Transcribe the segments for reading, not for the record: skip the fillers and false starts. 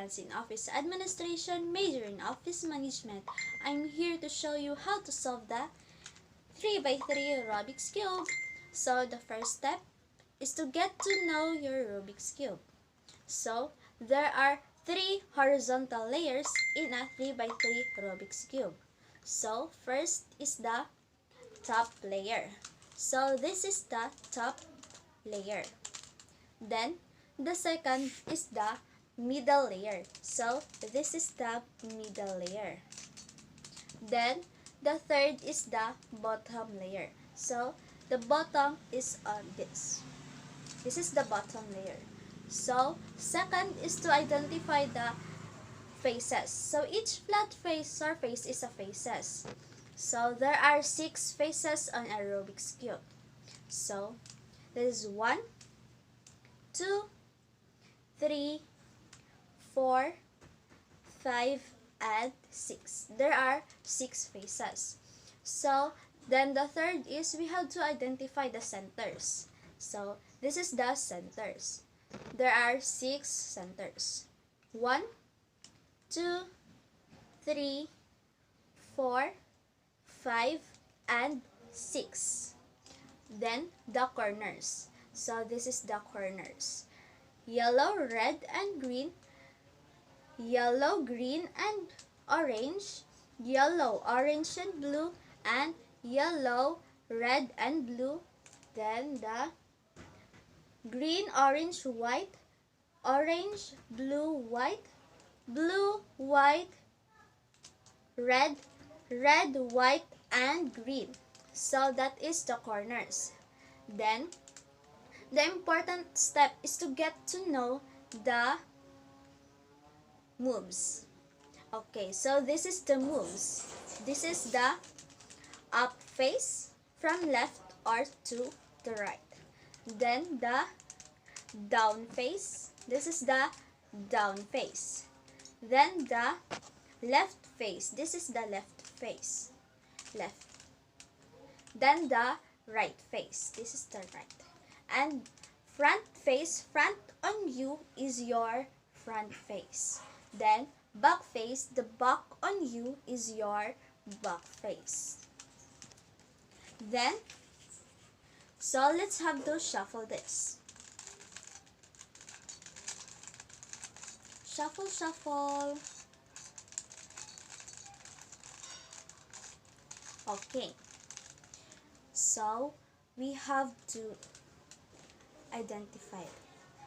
experience in office administration, major in office management. I'm here to show you how to solve the 3x3 Rubik's Cube. So the first step is to get to know your Rubik's Cube. So there are 3 horizontal layers in a 3x3 Rubik's Cube. So first is the top layer. So this is the top layer. Then the second is the middle layer. So this is the middle layer. Then the third is the bottom layer. So the bottom is on this. This is the bottom layer. So second is to identify the faces. So each flat face surface is a faces. So there are 6 faces on a Rubik's Cube. So this is 1, 2, 3, 4, 5, and 6. There are 6 faces. So then the third is we have to identify the centers. So this is the centers. There are 6 centers. 1, 2, 3, 4, 5, and 6. Then the corners. So this is the corners. Yellow, red, and green. Yellow, green, and orange. Yellow, orange, and blue. And yellow, red, and blue. Then the green, orange, white. Orange, blue, white. Blue, white, red, red, white, and green. So that is the corners. Then the important step is to get to know the moves. Okay, so this is the moves. This is the up face from left or to the right. Then the down face. This is the down face. Then the left face. This is the left face. Left. Then the right face. This is the right. And front face, front on you is your front face. Then back face, the back on you is your back face. Then, so let's have to shuffle this. Shuffle, shuffle. Okay. So we have to identify it.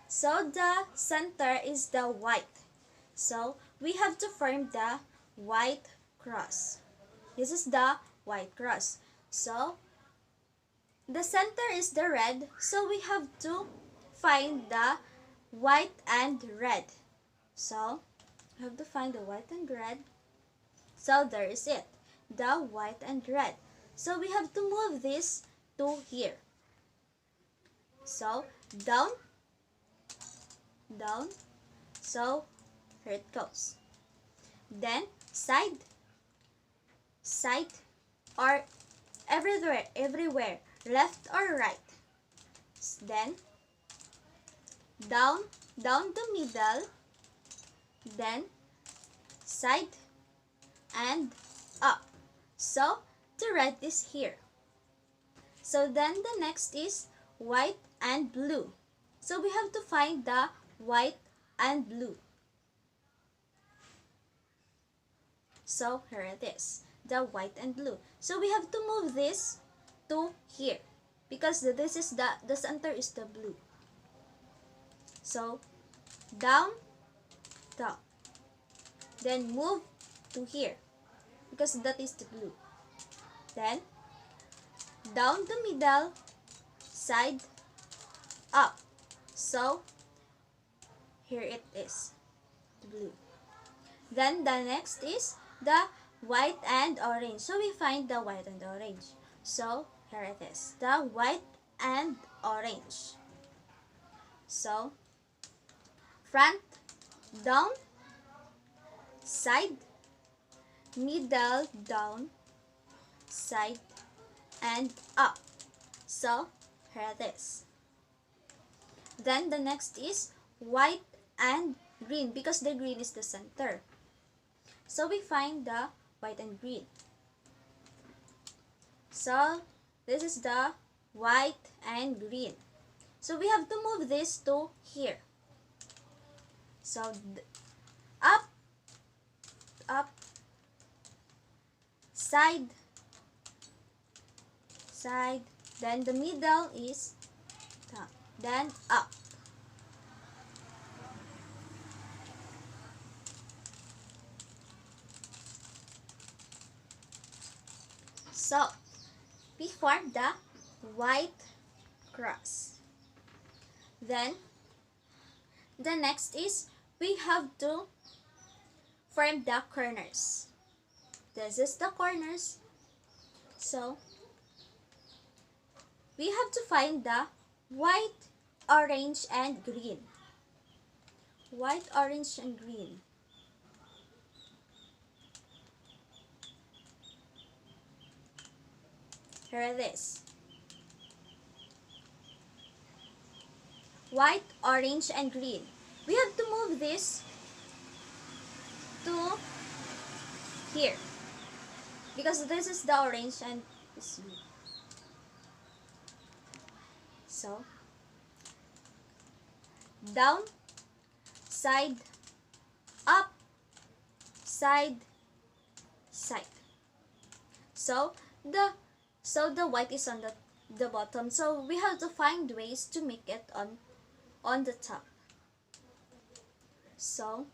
So the center is the white. So we have to form the white cross. This is the white cross. So the center is the red. So we have to find the white and red. So we have to find the white and red. So there is it. The white and red. So we have to move this to here. So down, down. So here it goes. Then side, side, or everywhere, left or right. Then down, down the middle. Then side and up. So to write this here. So then the next is white and blue. So we have to find the white and blue. So here it is, the white and blue. So we have to move this to here because this is the center is the blue. So down, down. Then move to here because that is the blue. Then down the middle, side, up. So here it is, the blue. Then the next is the white and orange. So we find the white and orange. So here it is, the white and orange. So front, down, side, middle, down, side, and up. So here it is. Then the next is white and green because the green is the center. So we find the white and green. So this is the white and green. So we have to move this to here. So up, up, side, side, then the middle is down, then up. So we form the white cross. Then the next is we have to form the corners. This is the corners. So we have to find the white, orange, and green. White, orange, and green. Here it is. White, orange, and green. We have to move this to here because this is the orange and this blue. So down, side, up, side, side. So the white is on the bottom. So we have to find ways to make it on the top. So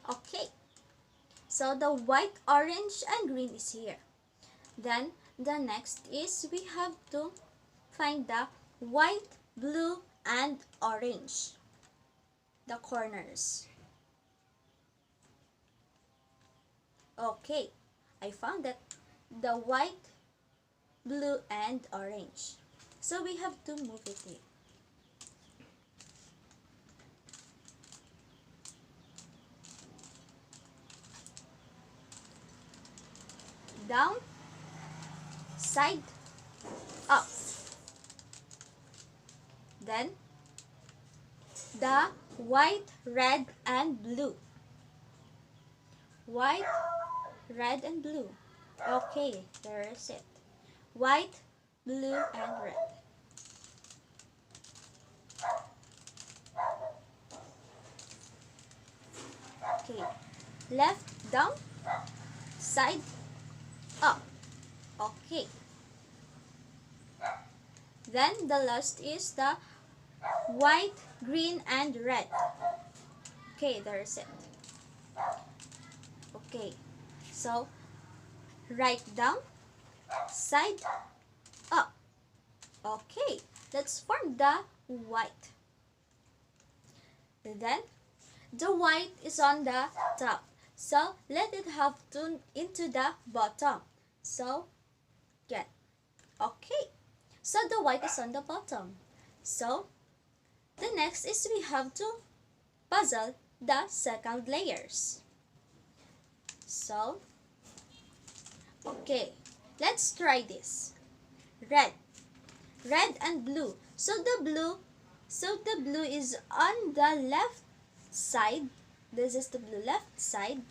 okay. So the white, orange, and green is here. Then the next is we have to find the white, blue, and orange. The corners. Okay, I found that the white, blue, and orange. So we have to move it here. Down, side, up. Then the white, red, and blue. White, red, and blue. Okay, there is it. White, blue, and red. Okay, left, down, side, up. Okay. Then the last is the white, green, and red. Okay, there's it. Okay, so right down, side, up. Okay, let's form the white. Then the white is on the top. So let it have to into the bottom. So get. Okay. So the white is on the bottom. So the next is we have to puzzle the second layers. So okay, let's try this. Red and blue. So the blue is on the left side. This is the blue left side.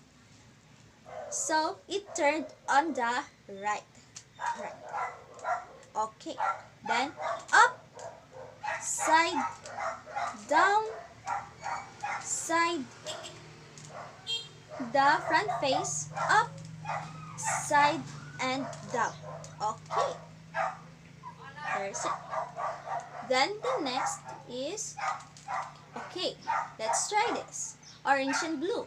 So it turned on the right. Okay. Then up, side, down, side, the front face, up, side, and down. Okay. There's it. Then the next is, okay, let's try this. Orange and blue.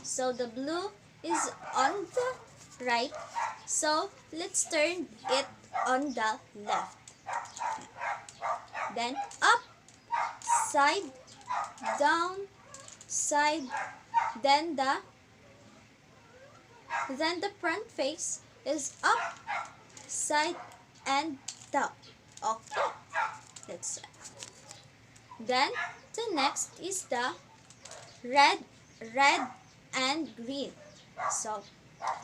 So the blue is on the right. So let's turn it on the left. Then up, side, down, side, then the front face is up, side, and down. Okay, let's try. Then the next is the red, red and green. So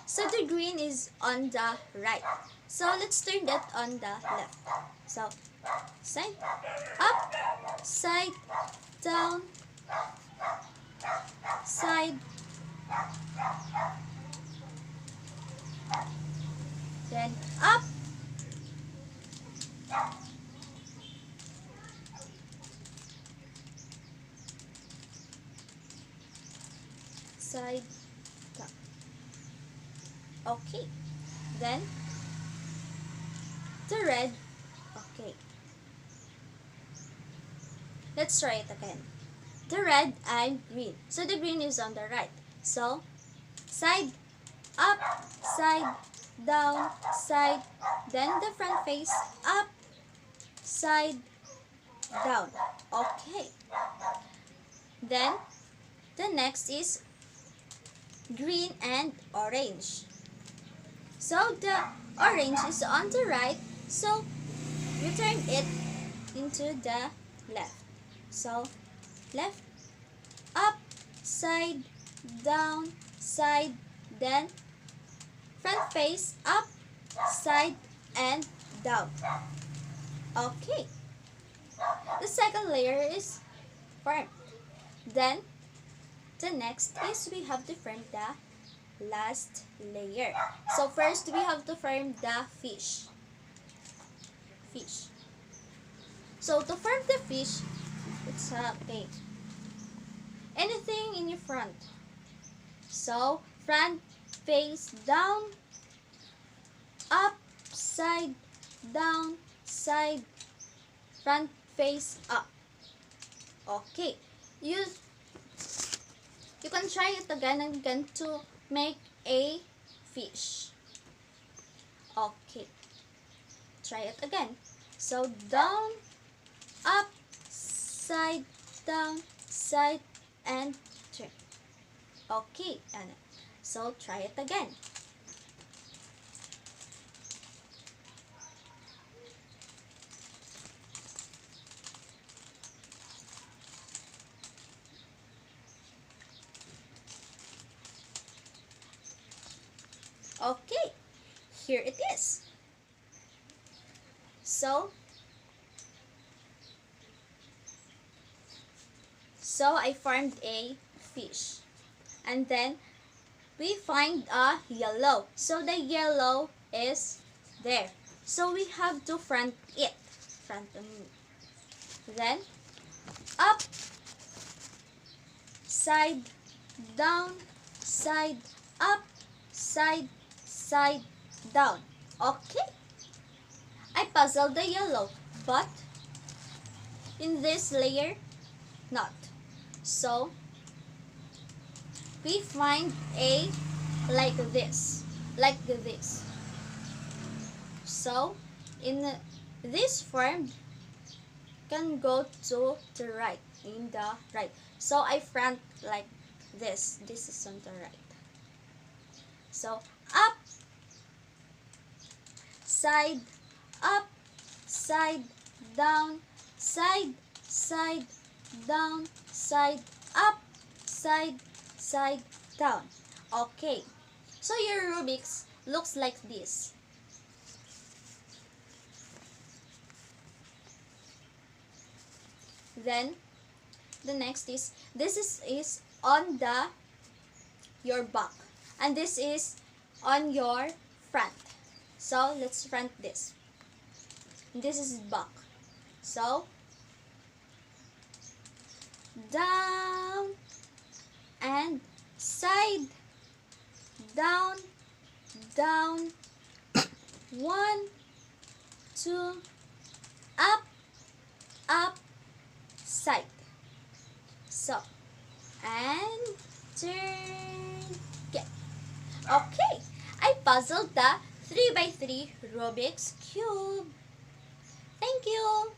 the green is on the right. So let's turn that on the left. So side up, side down, side, then up, side, down. Okay. Then the red. Okay. Let's try it again. The red and green. So the green is on the right. So side up, side down, side, then the front face up, side, down. Okay. Then the next is green and orange. So the orange is on the right, so you turn it into the left. So left, up, side, down, side, then front face up, side, and down. Okay. The second layer is formed. Then the next is we have to form the last layer. So first we have to form the fish. Fish. So to form the fish, it's okay. Anything in your front. So front face down, up, side, down, side, front face up. Okay. You can try it again and again to make a fish. Okay. Try it again. So down, up, side, down, side, and turn. Okay. And so try it again. Okay, here it is. So I formed a fish. And then we find a yellow. So the yellow is there. So we have to front it. Then up, side, down, side, up, side, side, down. Okay. I puzzled the yellow, but in this layer, not. So we find a like this. So in this form can go to the right, in the right. So I front like this. This is on the right. So up, side, up, side, down, side, side, down, side, up, side, side, down. Okay. So your Rubik's looks like this. Then the next is this is on the your back, and this is on your front. So let's front this. This is back. So down and side, down, down, 1, 2, up, up, side. So and turn, get. Okay, I puzzled the 3x3 Rubik's Cube. Thank you.